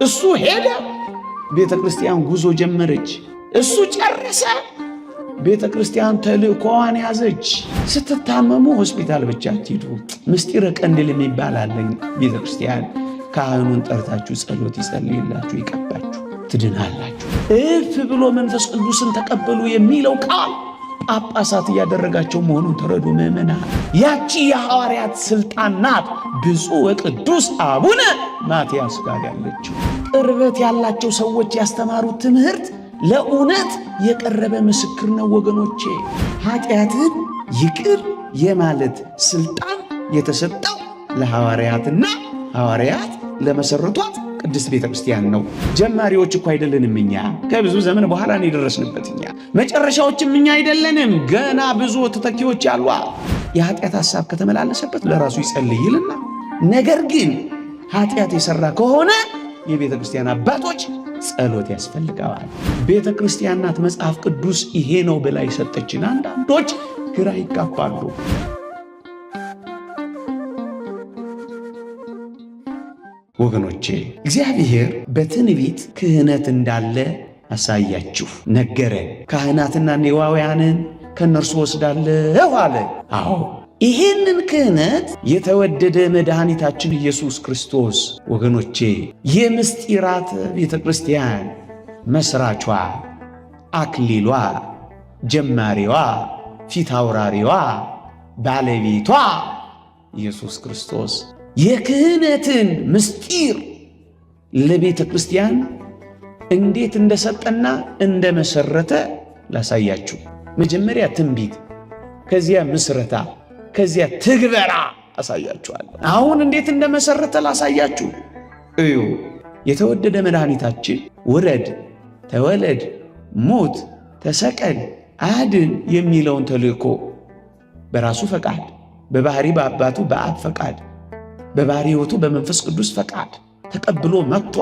እሱ ሄደ፣ ቤተክርስቲያን ጉዞ ጀመረች። እሱ ጨረሰ፣ ቤተክርስቲያን ተልእኮዋን ያዘች። ስትታመሙ ሆስፒታል ብቻ አትሂዱ። ምስጢረ ቀንድል የሚባል አለኝ። ቤተክርስቲያን ካህኑን ጠርታችሁ ጸሎት ይጸልይላችሁ፣ ይቀባችሁ፣ ትድናላችሁ። እፍ ብሎ መንፈስ ቅዱስን ተቀበሉ የሚለው ቃል ጳጳሳት እያደረጋቸው መሆኑን ተረዱ ምእመናን። ያቺ የሐዋርያት ስልጣን ናት። ብፁዕ ወቅዱስ አቡነ ማትያስ ጋር ያለችው ቅርበት ያላቸው ሰዎች ያስተማሩት ትምህርት ለእውነት የቀረበ ምስክር ነው ወገኖቼ። ኃጢአትን ይቅር የማለት ስልጣን የተሰጠው ለሐዋርያትና ሐዋርያት ለመሰረቷት ቅድስት ቤተክርስቲያን ነው። ጀማሪዎች እኮ አይደለንም እኛ። ከብዙ ዘመን በኋላ ነው የደረስንበት እኛ። መጨረሻዎችም እኛ አይደለንም። ገና ብዙ ተተኪዎች አሉ። የኃጢአት ሐሳብ ከተመላለሰበት ለራሱ ይጸልይልና፣ ነገር ግን ኃጢአት የሰራ ከሆነ የቤተክርስቲያን አባቶች ጸሎት ያስፈልገዋል። ቤተክርስቲያን ናት መጽሐፍ ቅዱስ ይሄ ነው ብላ የሰጠችን። አንዳንዶች ግራ ይጋባሉ። ወገኖቼ እግዚአብሔር በትንቢት ክህነት እንዳለ አሳያችሁ ነገረ። ካህናትና ሌዋውያንን ከነርሱ ወስዳለሁ አለ። አዎ ይህንን ክህነት የተወደደ መድኃኒታችን ኢየሱስ ክርስቶስ ወገኖቼ የምስጢራት ቤተ ክርስቲያን መስራቿ፣ አክሊሏ፣ ጀማሪዋ፣ ፊት አውራሪዋ፣ ባለቤቷ ኢየሱስ ክርስቶስ የክህነትን ምስጢር ለቤተ ክርስቲያን እንዴት እንደሰጠና እንደመሰረተ ላሳያችሁ። መጀመሪያ ትንቢት፣ ከዚያ ምስረታ፣ ከዚያ ትግበራ አሳያችኋለሁ። አሁን እንዴት እንደመሰረተ ላሳያችሁ። እዩ። የተወደደ መድኃኒታችን ውረድ፣ ተወለድ፣ ሙት፣ ተሰቀል፣ አድን የሚለውን ተልእኮ በራሱ ፈቃድ፣ በባህሪ በአባቱ በአብ ፈቃድ፣ በባህሪ ሕይወቱ በመንፈስ ቅዱስ ፈቃድ ተቀብሎ መጥቶ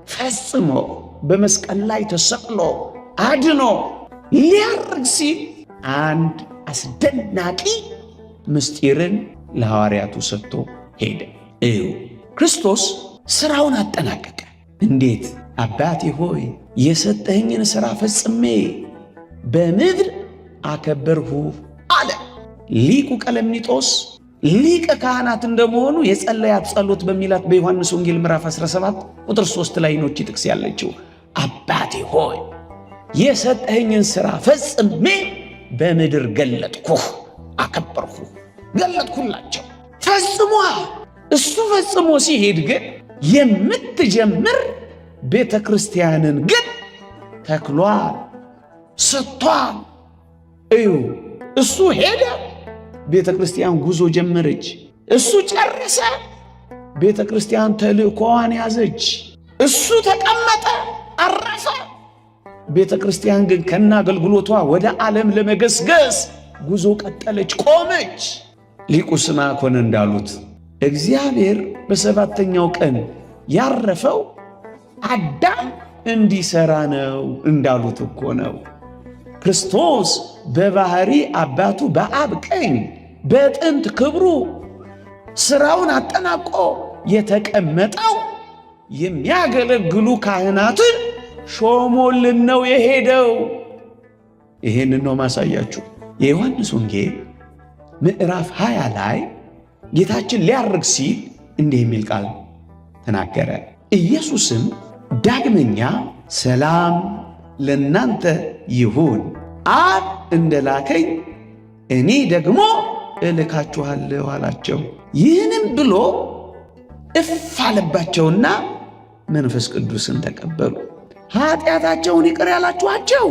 ፈጽሞ በመስቀል ላይ ተሰቅሎ አድኖ ሊያርግ ሲል አንድ አስደናቂ ምስጢርን ለሐዋርያቱ ሰጥቶ ሄደ። እዩ። ክርስቶስ ሥራውን አጠናቀቀ። እንዴት? አባቴ ሆይ የሰጠኸኝን ሥራ ፈጽሜ በምድር አከበርሁ አለ። ሊቁ ቀለምኒጦስ ሊቀ ካህናት እንደመሆኑ የጸለያት ጸሎት በሚላት በዮሐንስ ወንጌል ምዕራፍ 17 ቁጥር 3 ላይ ነው ጥቅስ ያለችው። አባቴ ሆይ የሰጠኸኝን ሥራ ፈጽሜ በምድር ገለጥኩህ፣ አከበርሁ፣ ገለጥኩላቸው። ፈጽሞ እሱ ፈጽሞ ሲሄድ ግን የምትጀምር ቤተ ክርስቲያንን ግን ተክሏል፣ ሰጥቷል። እዩ። እሱ ሄደ፣ ቤተ ክርስቲያን ጉዞ ጀመረች። እሱ ጨረሰ፣ ቤተ ክርስቲያን ተልእኮዋን ያዘች። እሱ ተቀመጠ፣ አረፈ። ቤተ ክርስቲያን ግን ከና አገልግሎቷ ወደ ዓለም ለመገስገስ ጉዞ ቀጠለች፣ ቆመች። ሊቁ ስምዐኮን እንዳሉት እግዚአብሔር በሰባተኛው ቀን ያረፈው አዳም እንዲሰራ ነው እንዳሉት እኮ ነው። ክርስቶስ በባህሪ አባቱ በአብ ቀኝ በጥንት ክብሩ ሥራውን አጠናቆ የተቀመጠው የሚያገለግሉ ካህናትን ሾሞልን ነው የሄደው። ይሄንን ነው ማሳያችሁ። የዮሐንስ ወንጌል ምዕራፍ 20 ላይ ጌታችን ሊያርግ ሲል እንዲህ የሚል ቃል ተናገረ። ኢየሱስም ዳግመኛ ሰላም ለእናንተ ይሁን፣ አብ እንደላከኝ እኔ ደግሞ እልካችኋለሁ አላቸው። ይህንም ብሎ እፍ አለባቸውና መንፈስ ቅዱስን ተቀበሉ። ኃጢአታቸውን ይቅር ያላችኋቸው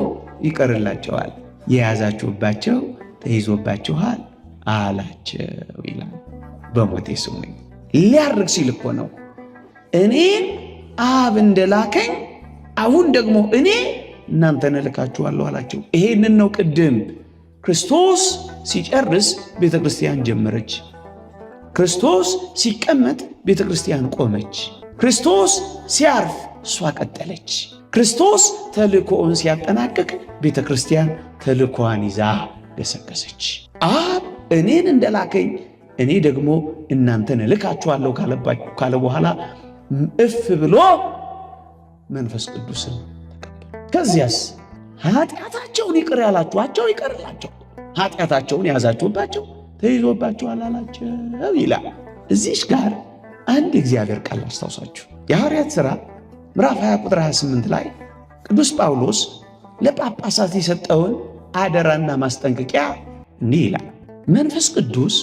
ይቀርላቸዋል፣ የያዛችሁባቸው ተይዞባችኋል አላቸው ይላል። በሞቴ ስሙኝ። ሊያርግ ሲል እኮ ነው እኔ አብ እንደላከኝ አሁን ደግሞ እኔ እናንተን እልካችኋለሁ አላቸው። ይሄንን ነው ቅድም ክርስቶስ ሲጨርስ ቤተ ክርስቲያን ጀመረች። ክርስቶስ ሲቀመጥ ቤተ ክርስቲያን ቆመች። ክርስቶስ ሲያርፍ እሷ ቀጠለች። ክርስቶስ ተልእኮውን ሲያጠናቅቅ ቤተ ክርስቲያን ተልእኮዋን ይዛ ገሰገሰች። አብ እኔን እንደላከኝ እኔ ደግሞ እናንተን እልካችኋለሁ ካለ በኋላ እፍ ብሎ መንፈስ ቅዱስን ተቀበሉ። ከዚያስ ኃጢአታቸውን ይቅር ያላችኋቸው ይቀርላቸው፣ ኃጢአታቸውን ያዛችሁባቸው ተይዞባቸዋል አላቸው ይላል። እዚህች ጋር አንድ እግዚአብሔር ቃል አስታውሳችሁ። የሐዋርያት ሥራ ምዕራፍ 20 ቁጥር 28 ላይ ቅዱስ ጳውሎስ ለጳጳሳት የሰጠውን አደራና ማስጠንቀቂያ እንዲህ ይላል። መንፈስ ቅዱስ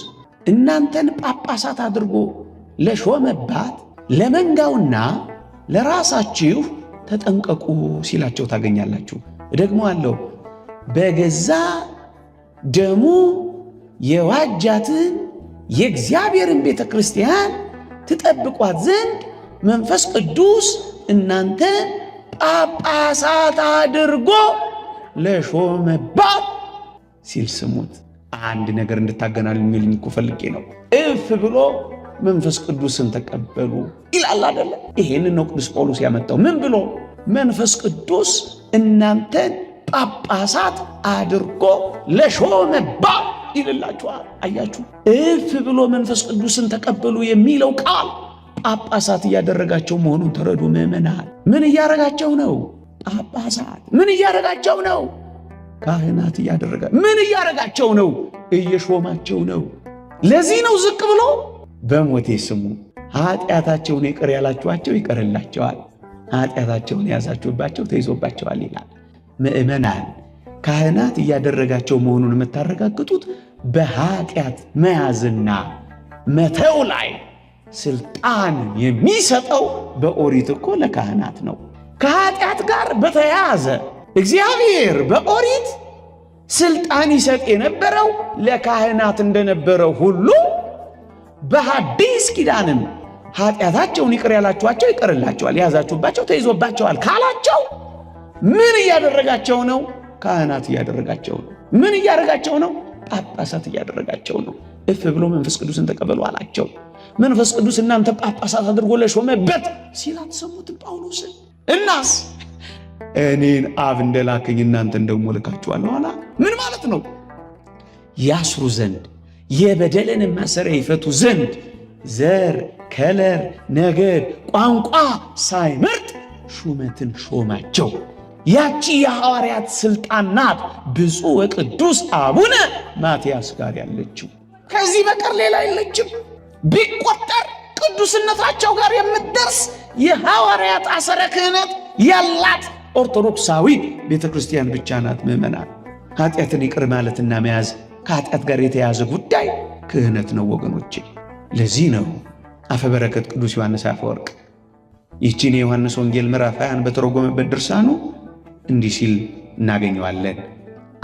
እናንተን ጳጳሳት አድርጎ ለሾመባት ለመንጋውና ለራሳችሁ ተጠንቀቁ ሲላቸው ታገኛላችሁ። ደግሞ አለው በገዛ ደሙ የዋጃትን የእግዚአብሔርን ቤተ ክርስቲያን ትጠብቋት ዘንድ መንፈስ ቅዱስ እናንተን ጳጳሳት አድርጎ ለሾመባት ሲል ስሙት። አንድ ነገር እንድታገናል የሚልኝ እኮ ፈልጌ ነው። እፍ ብሎ መንፈስ ቅዱስን ተቀበሉ ይላል አይደለ? ይሄንን ነው ቅዱስ ጳውሎስ ያመጣው። ምን ብሎ? መንፈስ ቅዱስ እናንተን ጳጳሳት አድርጎ ለሾመባት ይልላችኋል። አያችሁ፣ እፍ ብሎ መንፈስ ቅዱስን ተቀበሉ የሚለው ቃል ጳጳሳት እያደረጋቸው መሆኑን ተረዱ ምዕመናን። ምን እያደረጋቸው ነው? ጳጳሳት። ምን እያደረጋቸው ነው? ካህናት እያደረጋ። ምን እያደረጋቸው ነው? እየሾማቸው ነው። ለዚህ ነው ዝቅ ብሎ በሞቴ ስሙ ኃጢአታቸውን ይቅር ያላችኋቸው ይቀርላቸዋል፣ ኃጢአታቸውን ያዛችሁባቸው ተይዞባቸዋል ይላል። ምዕመናን ካህናት እያደረጋቸው መሆኑን የምታረጋግጡት በኃጢአት መያዝና መተው ላይ ስልጣን የሚሰጠው በኦሪት እኮ ለካህናት ነው። ከኃጢአት ጋር በተያያዘ እግዚአብሔር በኦሪት ስልጣን ይሰጥ የነበረው ለካህናት እንደነበረው ሁሉ በሐዲስ ኪዳንም ኃጢአታቸውን ይቅር ያላችኋቸው ይቀርላቸዋል፣ ያዛችሁባቸው ተይዞባቸዋል ካላቸው ምን እያደረጋቸው ነው? ካህናት እያደረጋቸው ነው። ምን እያደረጋቸው ነው? ጳጳሳት እያደረጋቸው ነው። እፍ ብሎ መንፈስ ቅዱስን ተቀበሉ አላቸው። መንፈስ ቅዱስ እናንተ ጳጳሳት አድርጎ ለሾመበት ሲል አትሰሙትም ጳውሎስን? እናስ እኔን አብ እንደላከኝ እናንተን ደግሞ ልካችኋለሁ አላ። ምን ማለት ነው? ያስሩ ዘንድ የበደልን ማሰሪያ ይፈቱ ዘንድ ዘር፣ ከለር፣ ነገድ፣ ቋንቋ ሳይመርጥ ሹመትን ሾማቸው። ያቺ የሐዋርያት ስልጣን ናት ብፁዕ ወቅዱስ አቡነ ማትያስ ጋር ያለችው። ከዚህ በቀር ሌላ የለችም። ቢቆጠር ቅዱስነታቸው ጋር የምትደርስ የሐዋርያት አሰረ ክህነት ያላት ኦርቶዶክሳዊ ቤተ ክርስቲያን ብቻ ናት። ምዕመናን ኃጢአትን ይቅር ማለትና መያዝ ከኃጢአት ጋር የተያዘ ጉዳይ ክህነት ነው ወገኖቼ። ለዚህ ነው አፈ በረከት ቅዱስ ዮሐንስ አፈወርቅ ይህችን የዮሐንስ ወንጌል ምዕራፍ 20 በተረጎመበት ድርሳኑ እንዲህ ሲል እናገኘዋለን።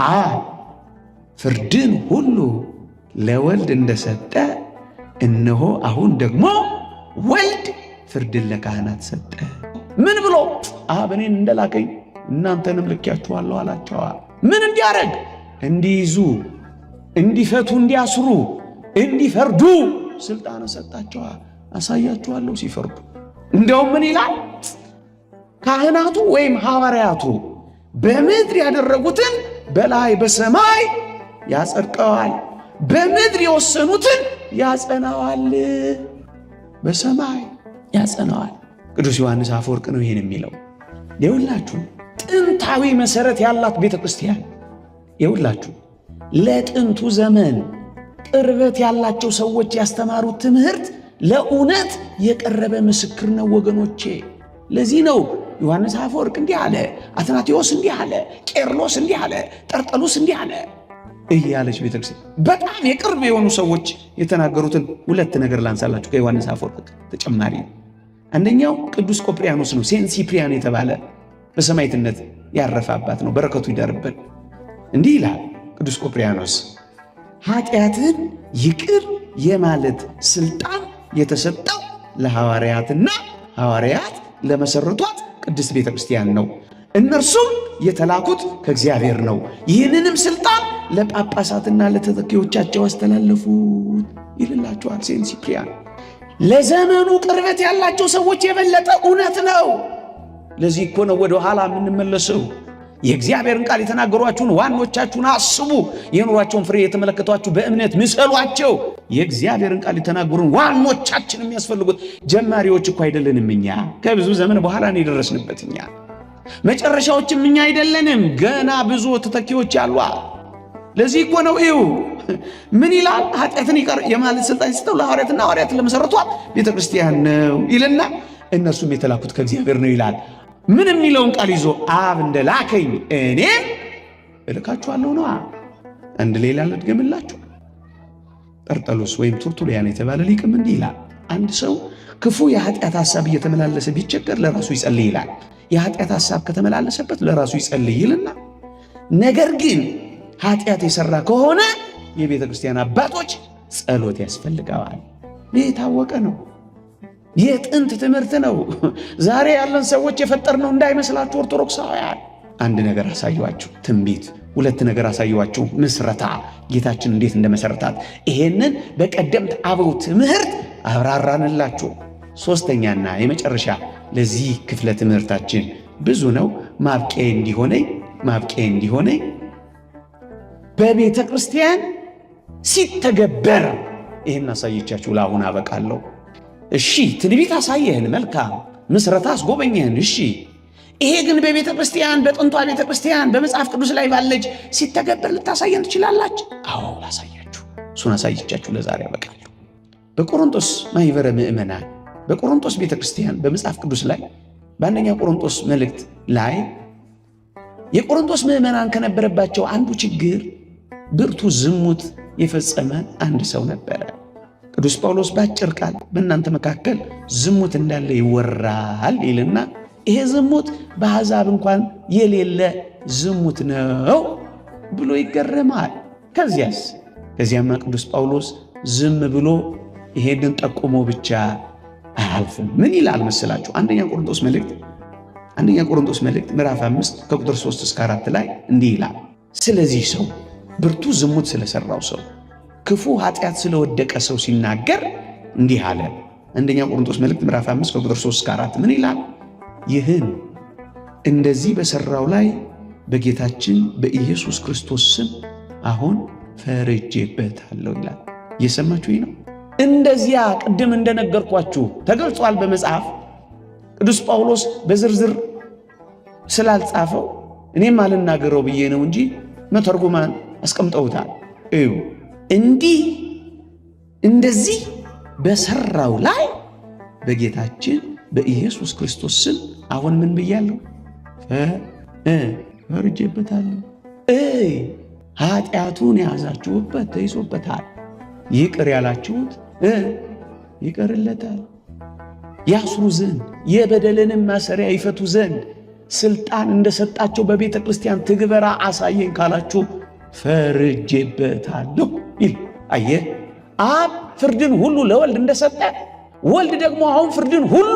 አብ ፍርድን ሁሉ ለወልድ እንደሰጠ እነሆ አሁን ደግሞ ወልድ ፍርድን ለካህናት ሰጠ። ምን ብሎ? አብ እኔን እንደላከኝ እናንተንም ልኬያችኋለሁ አላቸው። ምን እንዲያረግ? እንዲይዙ፣ እንዲፈቱ፣ እንዲያስሩ፣ እንዲፈርዱ ስልጣን ሰጣቸው። አሳያችኋለሁ ሲፈርዱ። እንደውም ምን ይላል? ካህናቱ ወይም ሐዋርያቱ በምድር ያደረጉትን በላይ በሰማይ ያጸድቀዋል፣ በምድር የወሰኑትን ያጸናዋል፣ በሰማይ ያጸናዋል። ቅዱስ ዮሐንስ አፈወርቅ ነው ይሄን የሚለው። ይኸውላችሁ ጥንታዊ መሰረት ያላት ቤተ ክርስቲያን፣ ይኸውላችሁ ለጥንቱ ዘመን ቅርበት ያላቸው ሰዎች ያስተማሩት ትምህርት ለእውነት የቀረበ ምስክር ነው ወገኖቼ። ለዚህ ነው ዮሐንስ አፈወርቅ እንዲህ አለ፣ አትናቴዎስ እንዲህ አለ፣ ቄርሎስ እንዲህ አለ፣ ጠርጠሉስ እንዲህ አለ እያለች ቤተክርስቲያን በጣም የቅርብ የሆኑ ሰዎች የተናገሩትን ሁለት ነገር ላንሳላችሁ ከዮሐንስ አፈወርቅ ተጨማሪ። አንደኛው ቅዱስ ቆጵርያኖስ ነው። ሴንት ሲፕሪያን የተባለ በሰማዕትነት ያረፈ አባት ነው። በረከቱ ይደርብን። እንዲህ ይላል ቅዱስ ቆጵርያኖስ፣ ኃጢአትን ይቅር የማለት ስልጣን የተሰጠው ለሐዋርያትና ሐዋርያት ለመሰረቷት ቅድስት ቤተ ክርስቲያን ነው። እነርሱም የተላኩት ከእግዚአብሔር ነው። ይህንንም ስልጣን ለጳጳሳትና ለተተኪዎቻቸው አስተላለፉት ይልላቸዋል ሴንት ሲፕሪያን። ለዘመኑ ቅርበት ያላቸው ሰዎች የበለጠ እውነት ነው። ለዚህ እኮ ነው ወደ ኋላ የምንመለሰው። የእግዚአብሔርን ቃል የተናገሯችሁን ዋኖቻችሁን አስቡ። የኑሯቸውን ፍሬ የተመለከቷችሁ በእምነት ምሰሏቸው። የእግዚአብሔርን ቃል የተናገሩን ዋኖቻችን የሚያስፈልጉት ጀማሪዎች እኮ አይደለንም እኛ። ከብዙ ዘመን በኋላ ነው የደረስንበት እኛ። መጨረሻዎችም እኛ አይደለንም። ገና ብዙ ተተኪዎች አሉ። ለዚህ እኮ ነው እዩ ምን ይላል? ኃጢአትን ይቀር የማለት ስልጣን ሲስተው ለሐዋርያትና ሐዋርያትን ለመሰረቷት ቤተክርስቲያን ነው ይልና እነሱም የተላኩት ከእግዚአብሔር ነው ይላል። ምን የሚለውን ቃል ይዞ አብ እንደላከኝ እኔም እልካችኋለሁ ነው። አንድ ሌላ ልድገምላችሁ። ጠርጠሉስ ወይም ቱርቱሊያን የተባለ ሊቅም እንዲህ ይላል። አንድ ሰው ክፉ የኃጢአት ሐሳብ እየተመላለሰ ቢቸገር ለራሱ ይጸልይ ይላል። የኃጢአት ሐሳብ ከተመላለሰበት ለራሱ ይጸልይ ይልና ነገር ግን ኃጢአት የሰራ ከሆነ የቤተ ክርስቲያን አባቶች ጸሎት ያስፈልገዋል። ይህ የታወቀ ነው። የጥንት ትምህርት ነው። ዛሬ ያለን ሰዎች የፈጠርነው እንዳይመስላችሁ ኦርቶዶክሳውያን። አንድ ነገር አሳየዋችሁ፣ ትንቢት። ሁለት ነገር አሳየዋችሁ፣ ምስረታ፣ ጌታችን እንዴት እንደመሰረታት። ይሄንን በቀደምት አበው ትምህርት አብራራንላችሁ። ሶስተኛና የመጨረሻ ለዚህ ክፍለ ትምህርታችን ብዙ ነው ማብቂያ እንዲሆነኝ በቤተ ክርስቲያን ሲተገበር ይህን አሳየቻችሁ። ለአሁን አበቃለሁ። እሺ ትንቢት አሳየህን፣ መልካም ምስረታ አስጎበኘህን። እሺ ይሄ ግን በቤተ ክርስቲያን በጥንቷ ቤተ ክርስቲያን በመጽሐፍ ቅዱስ ላይ ባለች ሲተገበር ልታሳየን ትችላላችሁ? አዎ ላሳያችሁ። እሱን አሳየቻችሁ። ለዛሬ አበቃለሁ። በቆሮንቶስ ማኅበረ ምእመናን በቆሮንቶስ ቤተ ክርስቲያን በመጽሐፍ ቅዱስ ላይ በአንደኛ ቆሮንቶስ መልእክት ላይ የቆሮንቶስ ምእመናን ከነበረባቸው አንዱ ችግር ብርቱ ዝሙት የፈጸመ አንድ ሰው ነበረ። ቅዱስ ጳውሎስ በአጭር ቃል በእናንተ መካከል ዝሙት እንዳለ ይወራል ይልና ይሄ ዝሙት በአሕዛብ እንኳን የሌለ ዝሙት ነው ብሎ ይገረማል። ከዚያማ ቅዱስ ጳውሎስ ዝም ብሎ ይሄንን ጠቁሞ ብቻ አያልፍም። ምን ይላል መሰላችሁ? አንደኛ ቆሮንቶስ መልእክት ምዕራፍ 5 ከቁጥር 3 እስከ 4 ላይ እንዲህ ይላል። ስለዚህ ሰው ብርቱ ዝሙት ስለሰራው ሰው ክፉ ኃጢአት ስለወደቀ ሰው ሲናገር እንዲህ አለ። አንደኛ ቆሮንቶስ መልእክት ምዕራፍ 5 ከቁጥር 3 እስከ 4 ምን ይላል? ይህን እንደዚህ በሰራው ላይ በጌታችን በኢየሱስ ክርስቶስ ስም አሁን ፈርጄበታለሁ ይላል። እየሰማችሁ ነው? እንደዚያ ቅድም እንደነገርኳችሁ ተገልጿል በመጽሐፍ። ቅዱስ ጳውሎስ በዝርዝር ስላልጻፈው እኔም አልናገረው ብዬ ነው እንጂ መተርጉማን አስቀምጠውታል። እዩ እንደዚህ በሰራው ላይ በጌታችን በኢየሱስ ክርስቶስ ስም አሁን ምን ብያለሁ? ፈርጄበታለሁ። ኃጢአቱን የያዛችሁበት ተይዞበታል። ይቅር ያላችሁት ይቀርለታል። ያስሩ ዘንድ የበደልንም ማሰሪያ ይፈቱ ዘንድ ስልጣን እንደሰጣቸው በቤተ ክርስቲያን ትግበራ አሳየኝ ካላችሁ ፈርጄበታለሁ ይል። አየህ፣ አብ ፍርድን ሁሉ ለወልድ እንደሰጠ ወልድ ደግሞ አሁን ፍርድን ሁሉ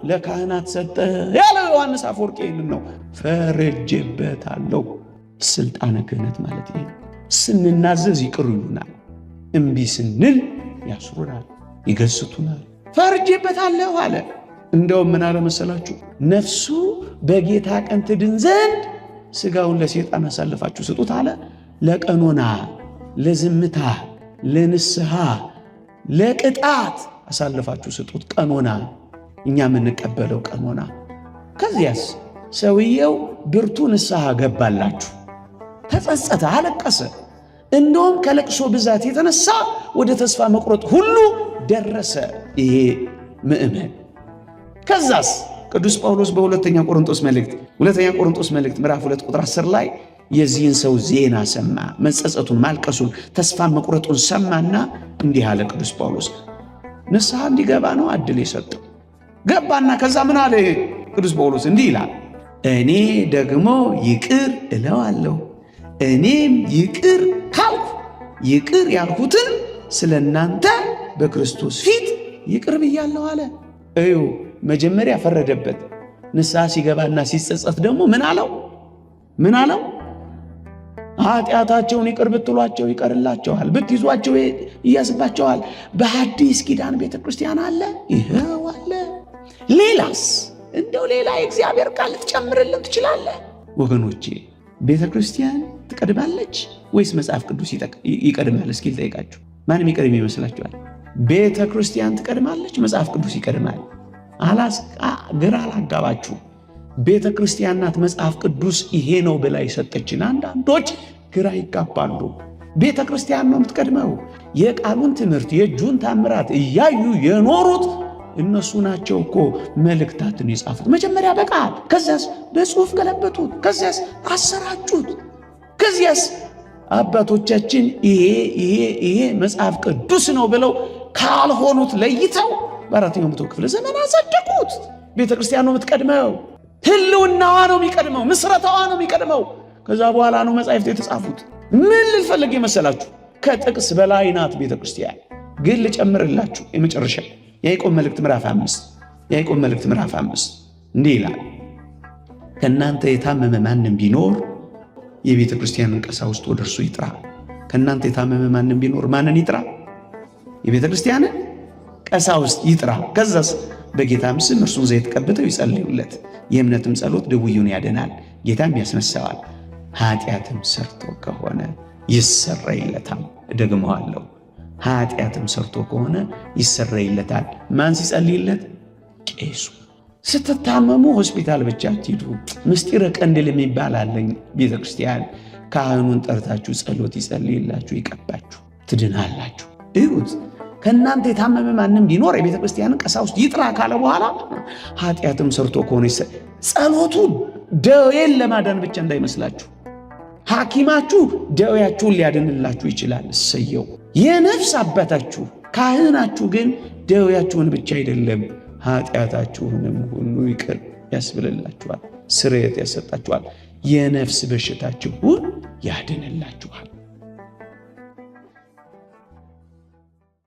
ለካህናት ሰጠ ያለው ዮሐንስ አፈወርቅ ይህንን ነው። ፈርጄበታለሁ። ስልጣነ ክህነት ማለት ይሄ። ስንናዘዝ ይቅር ይሉናል፣ እምቢ ስንል ያስሩናል፣ ይገስቱናል። ፈርጄበታለሁ አለ። እንደውም ምን አለ መሰላችሁ? ነፍሱ በጌታ ቀን ትድን ዘንድ ሥጋውን ለሰይጣን አሳልፋችሁ ስጡት አለ። ለቀኖና፣ ለዝምታ፣ ለንስሐ፣ ለቅጣት አሳልፋችሁ ስጡት። ቀኖና፣ እኛ የምንቀበለው ቀኖና። ከዚያስ ሰውየው ብርቱ ንስሐ ገባላችሁ፣ ተጸጸተ፣ አለቀሰ። እንደውም ከለቅሶ ብዛት የተነሳ ወደ ተስፋ መቁረጥ ሁሉ ደረሰ ይሄ ምእመን። ከዛስ ቅዱስ ጳውሎስ በሁለተኛ ቆሮንቶስ መልእክት ምዕራፍ 2 ቁጥር 10 ላይ የዚህን ሰው ዜና ሰማ። መጸጸቱን፣ ማልቀሱን፣ ተስፋ መቁረጡን ሰማና እንዲህ አለ ቅዱስ ጳውሎስ። ንስሐ እንዲገባ ነው ዕድል የሰጠው። ገባና ከዛ ምን አለ ቅዱስ ጳውሎስ? እንዲህ ይላል፣ እኔ ደግሞ ይቅር እለዋለሁ። እኔም ይቅር ካልኩ ይቅር ያልኩትን ስለ እናንተ በክርስቶስ ፊት ይቅር ብያለሁ አለ። እዩ፣ መጀመሪያ ፈረደበት። ንስሐ ሲገባና ሲጸጸት ደግሞ ምን አለው? ኃጢአታቸውን ይቅር ብትሏቸው ይቀርላቸዋል፣ ብትይዟቸው ይያዝባቸዋል። በሐዲስ ኪዳን ቤተ ክርስቲያን አለ፣ ይኸው አለ። ሌላስ? እንደው ሌላ የእግዚአብሔር ቃል ልትጨምርልን ትችላለህ? ወገኖቼ ቤተ ክርስቲያን ትቀድማለች ወይስ መጽሐፍ ቅዱስ ይቀድማል? እስኪ ልጠይቃችሁ። ማንም ይቀድም ይመስላችኋል? ቤተ ክርስቲያን ትቀድማለች፣ መጽሐፍ ቅዱስ ይቀድማል? ግራ አላጋባችሁ። ቤተ ክርስቲያን ናት መጽሐፍ ቅዱስ ይሄ ነው ብላ የሰጠችን። አንዳንዶች ግራ ይጋባሉ። ቤተ ክርስቲያን ነው የምትቀድመው። የቃሉን ትምህርት የእጁን ታምራት እያዩ የኖሩት እነሱ ናቸው እኮ መልእክታትን የጻፉት። መጀመሪያ በቃል ከዚያስ በጽሑፍ ገለበጡት፣ ከዚያስ አሰራጩት። ከዚያስ አባቶቻችን ይሄ መጽሐፍ ቅዱስ ነው ብለው ካልሆኑት ለይተው በአራተኛው መቶ ክፍለ ዘመን አጸደቁት። ቤተ ክርስቲያን ነው የምትቀድመው። ህልውናዋ ነው የሚቀድመው። ምስረታዋ ነው የሚቀድመው። ከዛ በኋላ ነው መጻሕፍት የተጻፉት። ምን ልፈልግ የመሰላችሁ? ከጥቅስ በላይ ናት ቤተ ክርስቲያን። ግን ልጨምርላችሁ የመጨረሻ የያዕቆብ መልእክት ምዕራፍ 5 እንዲህ ይላል፣ ከእናንተ የታመመ ማንም ቢኖር የቤተ ክርስቲያንን ቀሳውስት ወደ እርሱ ይጥራ። ከእናንተ የታመመ ማንም ቢኖር ማንን ይጥራ? የቤተ ክርስቲያንን ቀሳውስት ይጥራ። ከዛስ በጌታም ስም እርሱን ዘይት ቀብተው ይጸልዩለት። የእምነትም ጸሎት ድውዩን ያድናል፣ ጌታም ያስነሳዋል። ኃጢአትም ሰርቶ ከሆነ ይሰረይለታል። ደግመዋለሁ፣ ኃጢአትም ሰርቶ ከሆነ ይሰረይለታል። ማን ሲጸልይለት? ቄሱ። ስትታመሙ ሆስፒታል ብቻ አትሂዱ። ምስጢረ ቀንድል የሚባል አለኝ ቤተ ክርስቲያን። ካህኑን ጠርታችሁ ጸሎት ይጸልይላችሁ፣ ይቀባችሁ፣ ትድናላችሁ። እዩት። ከእናንተ የታመመ ማንም ቢኖር የቤተ ክርስቲያንን ቀሳውስት ይጥራ ካለ በኋላ ኃጢአትም ሰርቶ ከሆነ ጸሎቱ ደዌን ለማዳን ብቻ እንዳይመስላችሁ። ሐኪማችሁ ደዌያችሁን ሊያድንላችሁ ይችላል፣ እሰየው። የነፍስ አባታችሁ ካህናችሁ ግን ደዌያችሁን ብቻ አይደለም ኃጢአታችሁንም ሁሉ ይቅር ያስብልላችኋል፣ ስርየት ያሰጣችኋል፣ የነፍስ በሽታችሁን ያድንላችኋል።